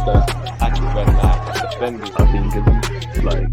the act when defending. I think it's like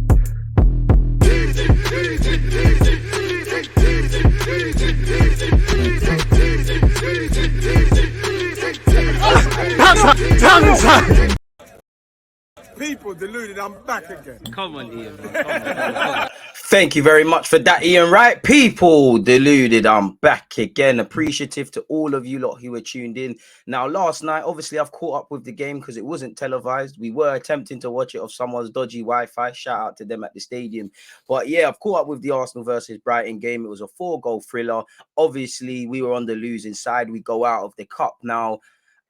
People deluded, I'm back again. Come on, Ian, man. Come on. Thank you very much for that, Ian. Right, people, deluded. I'm back again. Appreciative to all of you lot who were tuned in. Now, last night, obviously, I've caught up with the game because it wasn't televised. We were attempting to watch it off someone's dodgy Wi-Fi. Shout out to them at the stadium. But yeah, I've caught up with the Arsenal versus Brighton game. It was a 4-goal thriller. Obviously, we were on the losing side. We go out of the cup now.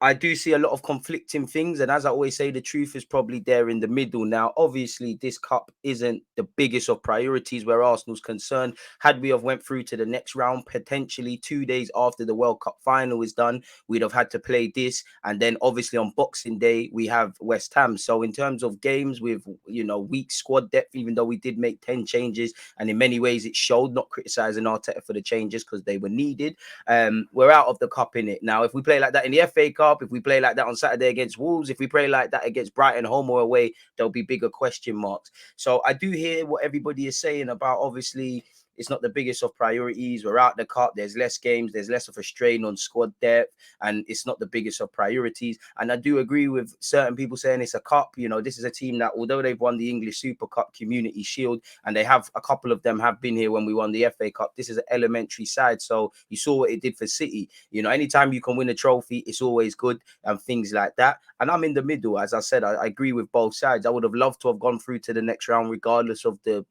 I do see a lot of conflicting things, and as I always say, the truth is probably there in the middle. Now, obviously, this cup isn't the biggest of priorities where Arsenal's concerned. Had we have went through to the next round, potentially 2 days after the World Cup final is done, we'd have had to play this, and then obviously on Boxing Day we have West Ham. So in terms of games with weak squad depth, even though we did make 10 changes, and in many ways it showed, not criticizing Arteta for the changes because they were needed. We're out of the cup in it now. If we play like that in the FA Cup, if we play like that on Saturday against Wolves, if we play like that against Brighton, home or away, there'll be bigger question marks. So I do hear what everybody is saying about, obviously, it's not the biggest of priorities. We're out the cup. There's less games. There's less of a strain on squad depth, and it's not the biggest of priorities. And I do agree with certain people saying it's a cup. This is a team that, although they've won the English Super Cup, Community Shield, and they have a couple of them have been here when we won the FA Cup. This is an elementary side. So you saw what it did for City. Anytime you can win a trophy, it's always good and things like that. And I'm in the middle. As I said, I agree with both sides. I would have loved to have gone through to the next round, regardless of the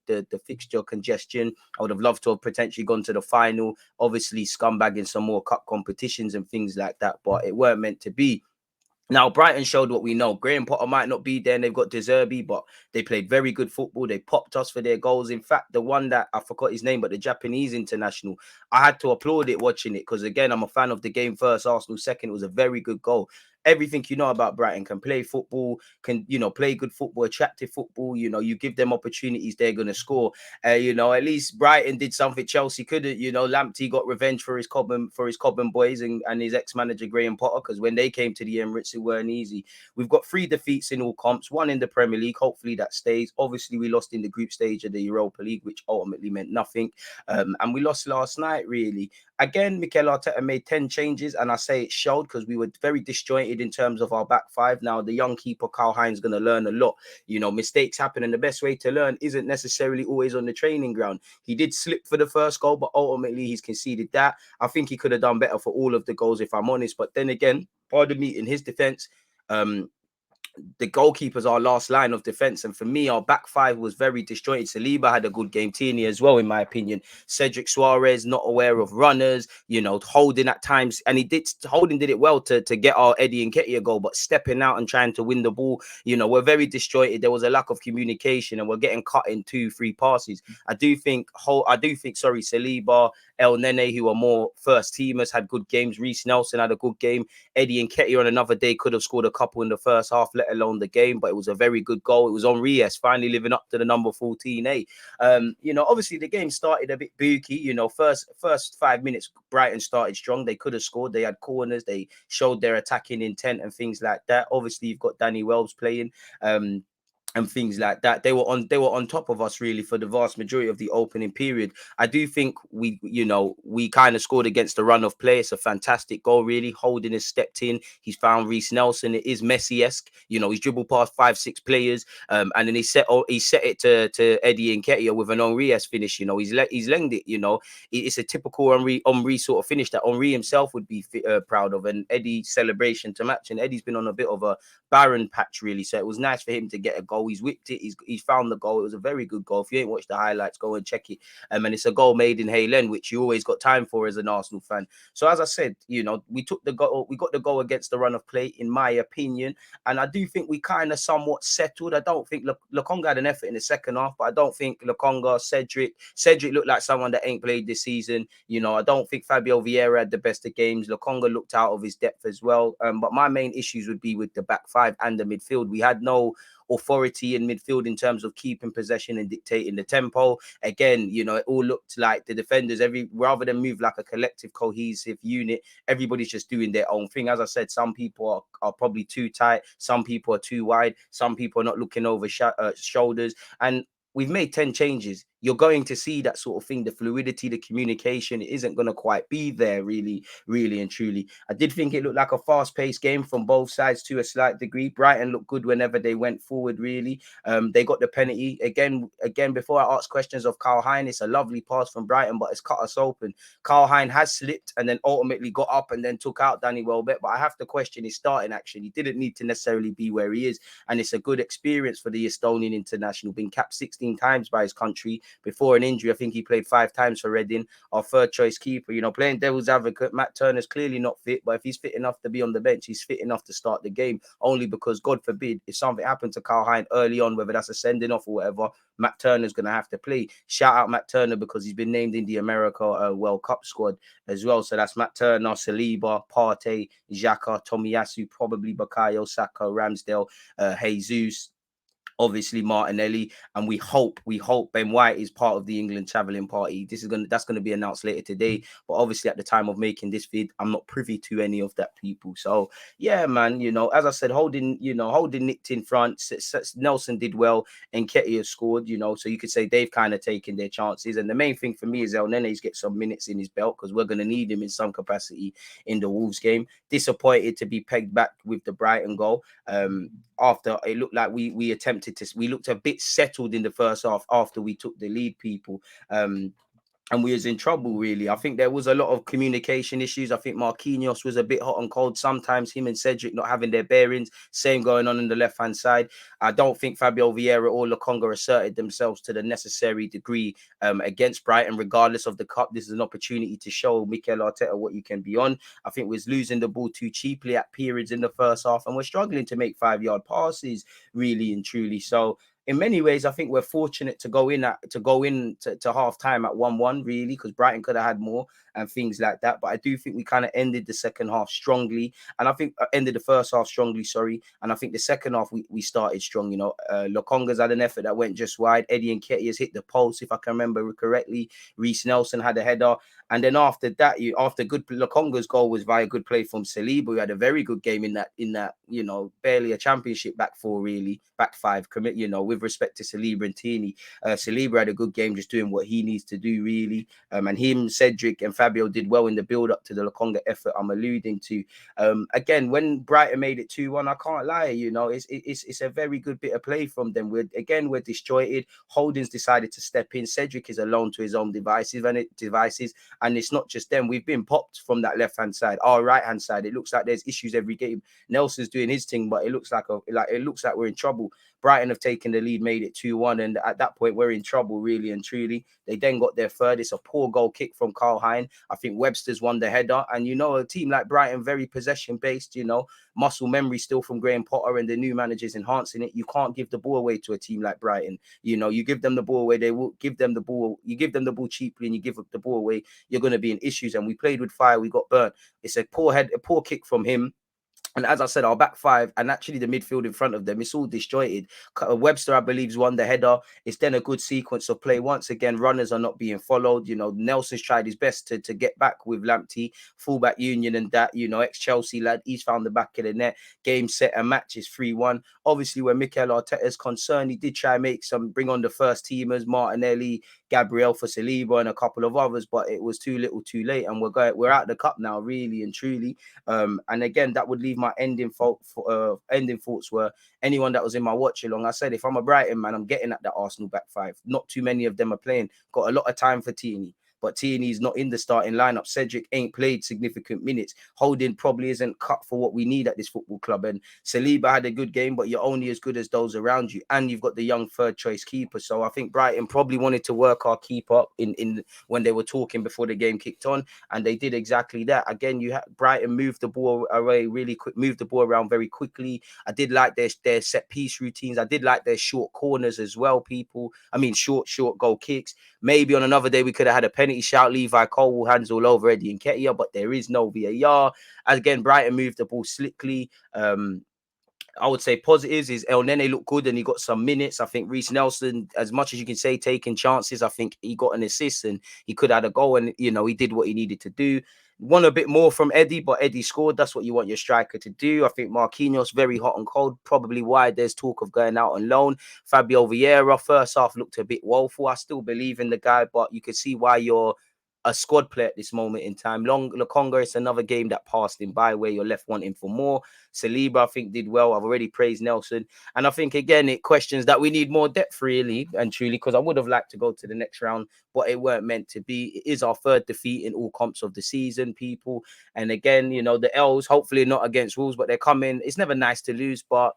fixture congestion. I would have loved to have potentially gone to the final, obviously scumbagging some more cup competitions and things like that, but it weren't meant to be. Now, Brighton showed what we know. Graham Potter might not be there, and they've got De Zerbi, but they played very good football. They popped us for their goals. In fact, the one that I forgot his name, but the Japanese international, I had to applaud it watching it because, again, I'm a fan of the game first, Arsenal second. It was a very good goal. Everything you know about Brighton, can play football, can, play good football, attractive football. You give them opportunities, they're going to score. At least Brighton did something Chelsea couldn't. Lamptey got revenge for his Cobham boys and his ex-manager Graham Potter, because when they came to the Emirates, it weren't easy. We've got 3 defeats in all comps, 1 in the Premier League. Hopefully that stays. Obviously, we lost in the group stage of the Europa League, which ultimately meant nothing. And we lost last night, really. Again, Mikel Arteta made 10 changes, and I say it showed because we were very disjointed in terms of our back five. Now, the young keeper, Karl Heinz, going to learn a lot. Mistakes happen, and the best way to learn isn't necessarily always on the training ground. He did slip for the first goal, but ultimately he's conceded that. I think he could have done better for all of the goals, if I'm honest. But then again, pardon me, in his defense, the goalkeepers are our last line of defense, and for me, our back five was very disjointed. Saliba had a good game, Tierney as well, in my opinion. Cedric Suarez not aware of runners, Holding at times, and Holding did it well to get our Eddie Nketiah goal, but stepping out and trying to win the ball, we're very disjointed. There was a lack of communication, and we're getting cut in 2-3 passes. I do think Saliba, El Nene, who are more first teamers, had good games. Reece Nelson had a good game. Eddie Nketiah on another day could have scored a couple in the first half, let alone the game, but it was a very good goal. It was Henry finally living up to the number 14A. Obviously the game started a bit booky. First 5 minutes, Brighton started strong. They could have scored. They had corners. They showed their attacking intent and things like that. Obviously, you've got Danny Wells playing. And things like that. They were on top of us really for the vast majority of the opening period. I do think we kind of scored against the run of play. It's a fantastic goal, really. Holding has stepped in. He's found Reece Nelson. It is Messi-esque. He's dribbled past 5-6 players, and then he set it to Eddie Nketiah with an Henri-esque finish. He's lengthed it. It's a typical Henri sort of finish that Henri himself would be proud of, and Eddie's celebration to match. And Eddie's been on a bit of a barren patch really, so it was nice for him to get a goal. He's whipped it. He's found the goal. It was a very good goal. If you ain't watched the highlights, go and check it. And it's a goal made in Hale End, which you always got time for as an Arsenal fan. So as I said, we took the goal. We got the goal against the run of play, in my opinion. And I do think we kind of somewhat settled. I don't think Lokonga had an effort in the second half, but I don't think Lokonga, Cedric looked like someone that ain't played this season. I don't think Fabio Vieira had the best of games. Lokonga looked out of his depth as well. But my main issues would be with the back five and the midfield. We had no authority in midfield in terms of keeping possession and dictating the tempo. Again, you know, it all looked like the defenders, rather than move like a collective, cohesive unit, everybody's just doing their own thing. As I said, some people are probably too tight, some people are too wide, some people are not looking over shoulders, and we've made 10 changes. You're going to see that sort of thing. The fluidity, the communication isn't going to quite be there, really and truly. I did think it looked like a fast-paced game from both sides to a slight degree. Brighton looked good whenever they went forward, really. They got the penalty. Again, before I ask questions of Karl Hein, it's a lovely pass from Brighton, but it's cut us open. Karl Hein has slipped and then ultimately got up and then took out Danny Welbeck. But I have to question his starting action. He didn't need to necessarily be where he is. And it's a good experience for the Estonian international, being capped 16 times by his country. Before an injury, I think he played 5 times for Reading. Our third choice keeper, you know, playing devil's advocate. Matt Turner's clearly not fit, but if he's fit enough to be on the bench, he's fit enough to start the game. Only because, God forbid, if something happened to Karl Hein early on, whether that's a sending off or whatever, Matt Turner's going to have to play. Shout out Matt Turner because he's been named in the America World Cup squad as well. So that's Matt Turner, Saliba, Partey, Xhaka, Tomiyasu, probably Bukayo Saka, Ramsdale, Jesus, obviously Martinelli, and we hope Ben White is part of the England travelling party. That's gonna be announced later today. But obviously at the time of making this vid, I'm not privy to any of that, people. So yeah, man, you know, as I said, holding nicked in front. Nelson did well, and Nketiah scored, you know, so you could say they've kind of taken their chances. And the main thing for me is El Nene's get some minutes in his belt, because we're gonna need him in some capacity in the Wolves game. Disappointed to be pegged back with the Brighton goal. After it looked like we looked a bit settled in the first half after we took the lead, people. And we was in trouble, really. I think there was a lot of communication issues. I think Marquinhos was a bit hot and cold. Sometimes him and Cedric not having their bearings. Same going on the left-hand side. I don't think Fabio Vieira or Lokonga asserted themselves to the necessary degree against Brighton, regardless of the cup. This is an opportunity to show Mikel Arteta what you can be on. I think we was losing the ball too cheaply at periods in the first half, and we're struggling to make 5-yard passes, really and truly. So in many ways, I think we're fortunate to go into half time at 1-1, really, because Brighton could have had more and things like that. But I do think we kind of ended the second half strongly, and I think ended the first half strongly, sorry. And I think the second half we started strong. You know, Lokonga's had an effort that went just wide. Eddie Nketiah's hit the post, if I can remember correctly. Reece Nelson had a header, and then after that, after good Lokonga's goal was via good play from Saliba, who had a very good game in that you know, barely a championship back four, really, back five commit, you know, with respect to Saliba and Tierney. Saliba had a good game, just doing what he needs to do, really. And him, Cedric and Fabio did well in the build up to the Lokonga effort I'm alluding to. Again, when Brighton made it 2-1, I can't lie, you know, it's a very good bit of play from them. We're disjointed. Holdings decided to step in. Cedric is alone to his own devices, and it's not just them. We've been popped from that left-hand side. Our right-hand side, it looks like there's issues every game. Nelson's doing his thing, but it looks like we're in trouble. Brighton have taken the lead, made it 2-1, and at that point we're in trouble, really and truly. They then got their third. It's a poor goal kick from Karl Hein. I think Webster's won the header, and you know, a team like Brighton, very possession-based, you know, muscle memory still from Graham Potter, and the new managers enhancing it. You can't give the ball away to a team like Brighton. You know, you give them the ball away, they will give them the ball. You give them the ball cheaply, and you give the ball away, you're going to be in issues. And we played with fire. We got burnt. It's a poor kick from him. And as I said, our back five and actually the midfield in front of them, it's all disjointed. Webster, I believe, won the header. It's then a good sequence of play. Once again, runners are not being followed. You know, Nelson's tried his best to get back with Lamptey, fullback Union, and that, you know, ex-Chelsea lad, he's found the back of the net. Game, set, and match is 3-1. Obviously, when Mikel Arteta is concerned, he did try and bring on the first teamers, Martinelli, Gabriel for Saliba, and a couple of others, but it was too little too late, and we're out the cup now, really and truly. And again, that would leave my ending thoughts were anyone that was in my watch along. I said, if I'm a Brighton man, I'm getting at the Arsenal back five. Not too many of them are playing. Got a lot of time for Tierney, but Tierney's not in the starting lineup. Cedric ain't played significant minutes. Holding probably isn't cut for what we need at this football club. And Saliba had a good game, but you're only as good as those around you. And you've got the young third choice keeper. So I think Brighton probably wanted to work our keeper up in when they were talking before the game kicked on, and they did exactly that. Again, Brighton moved the ball away really quick, moved the ball around very quickly. I did like their set piece routines. I did like their short corners as well, people. I mean, short goal kicks. Maybe on another day we could have had a penalty shout. Levi Cole hands all over Eddie Nketiah, but there is no VAR. Again, Brighton moved the ball slickly. I would say positives is El Nene looked good and he got some minutes. I think Reece Nelson, as much as you can say, taking chances, I think he got an assist and he could have had a goal and, you know, he did what he needed to do. Want a bit more from Eddie, but Eddie scored. That's what you want your striker to do. I think Marquinhos very hot and cold, probably why there's talk of going out on loan. Fabio Vieira, first half looked a bit woeful. I still believe in the guy, but you can see why you're a squad player at this moment in time. Lokonga, it's another game that passed him by where you're left wanting for more. Saliba, I think, did well. I've already praised Nelson. And I think, again, it questions that we need more depth, really and truly, because I would have liked to go to the next round, but it weren't meant to be. It is our third defeat in all comps of the season, people. And again, you know, the L's, hopefully not against Wolves, but they're coming. It's never nice to lose, but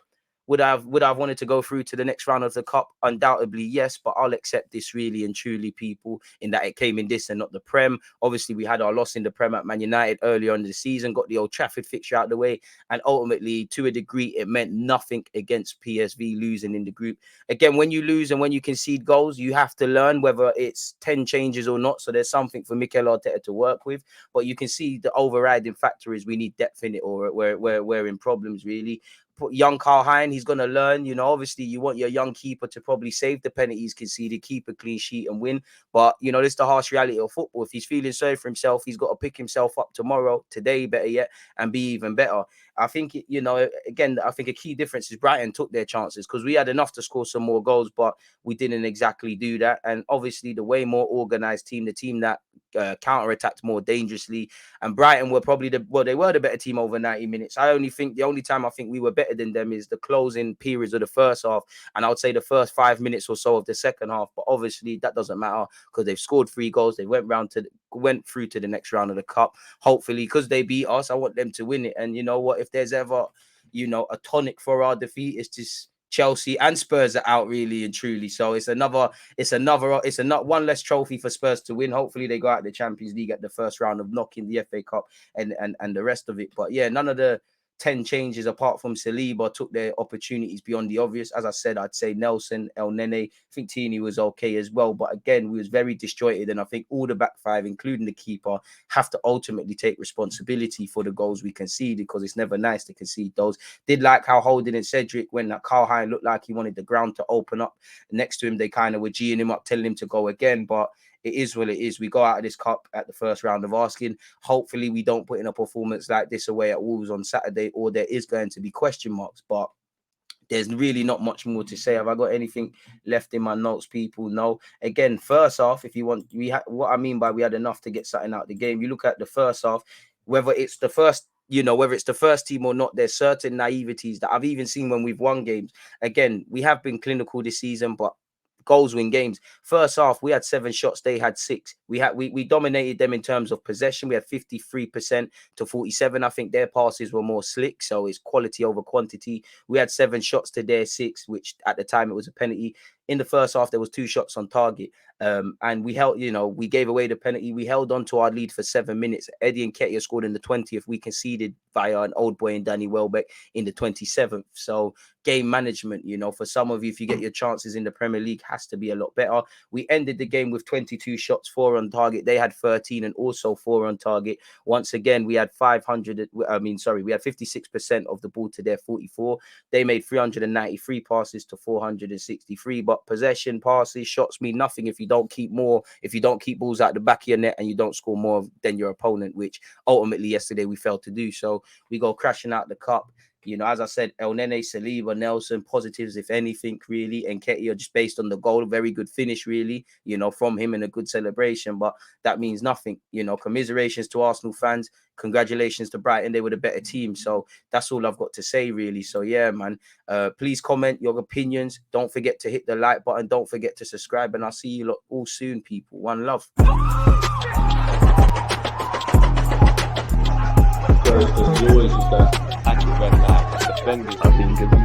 would I have wanted to go through to the next round of the cup? Undoubtedly, yes, but I'll accept this really and truly, people, in that it came in this and not the Prem. Obviously, we had our loss in the Prem at Man United earlier in the season, got the Old Trafford fixture out of the way, and ultimately, to a degree, it meant nothing against PSV losing in the group. Again, when you lose and when you concede goals, you have to learn whether it's 10 changes or not, so there's something for Mikel Arteta to work with, but you can see the overriding factor is we need depth in it, or we're in problems, really. Young Carl Hein, he's going to learn. You know, obviously, you want your young keeper to probably save the penalties conceded, keep a clean sheet and win. But, you know, this is the harsh reality of football. If he's feeling sorry for himself, he's got to pick himself up tomorrow, today, better yet, and be even better. I think, you know, again, I think a key difference is Brighton took their chances because we had enough to score some more goals, but we didn't exactly do that. And obviously, the way more organised team, the team that counter-attacked more dangerously, and Brighton were probably they were the better team over 90 minutes. I only think the only time I think we were better than them is the closing periods of the first half, and I would say the first 5 minutes or so of the second half. But obviously that doesn't matter because they've scored 3 goals. They went through to the next round of the cup. Hopefully, because they beat us, I want them to win it. And you know what? If there's ever, you know, a tonic for our defeat, it's just Chelsea and Spurs are out, really and truly. So it's not one less trophy for Spurs to win. Hopefully they go out the Champions League at the first round of knocking the FA Cup and the rest of it. But yeah, none of the 10 changes apart from Saliba took their opportunities beyond the obvious. As I said, I'd say Nelson, El Nene. I think Tini was okay as well. But again, we was very disjointed. And I think all the back five, including the keeper, have to ultimately take responsibility for the goals we conceded because it's never nice to concede those. Did like how Holding and Cedric, when that Carl Hein looked like he wanted the ground to open up next to him, they kind of were geeing him up, telling him to go again. But it is what it is. We go out of this cup at the first round of asking. Hopefully we don't put in a performance like this away at Wolves on Saturday, or there is going to be question marks. But there's really not much more to say. Have I got anything left in my notes, people? No. Again, first half, if you want, what I mean by we had enough to get something out of the game. You look at the first half, whether it's the first team or not, there's certain naiveties that I've even seen when we've won games. Again, we have been clinical this season, but goals win games. First half, we had 7 shots, they had 6. We dominated them in terms of possession. We had 53% to 47. I think their passes were more slick, so it's quality over quantity. We had 7 shots to their 6, which at the time it was a penalty. In the first half, there was 2 shots on target. And we held, we gave away the penalty. We held on to our lead for 7 minutes. Eddie and Nketiah scored in the 20th. We conceded via an old boy in Danny Welbeck in the 27th. So game management, for some of you, if you get your chances in the Premier League, has to be a lot better. We ended the game with 22 shots, 4 on target. They had 13 and also 4 on target. Once again, we had 56% of the ball to their 44. They made 393 passes to 463. But possession, passes, shots mean nothing if you don't keep balls out the back of your net and you don't score more than your opponent, which ultimately yesterday we failed to do. So we go crashing out the cup. As I said, El Nene, Saliba, Nelson, positives, if anything, really. And Nketiah, just based on the goal, very good finish, really, from him and a good celebration. But that means nothing. Commiserations to Arsenal fans. Congratulations to Brighton. They were the better team. So that's all I've got to say, really. So, yeah, man, please comment your opinions. Don't forget to hit the like button. Don't forget to subscribe. And I'll see you all soon, people. One love. Always is that active and defending. I've been given,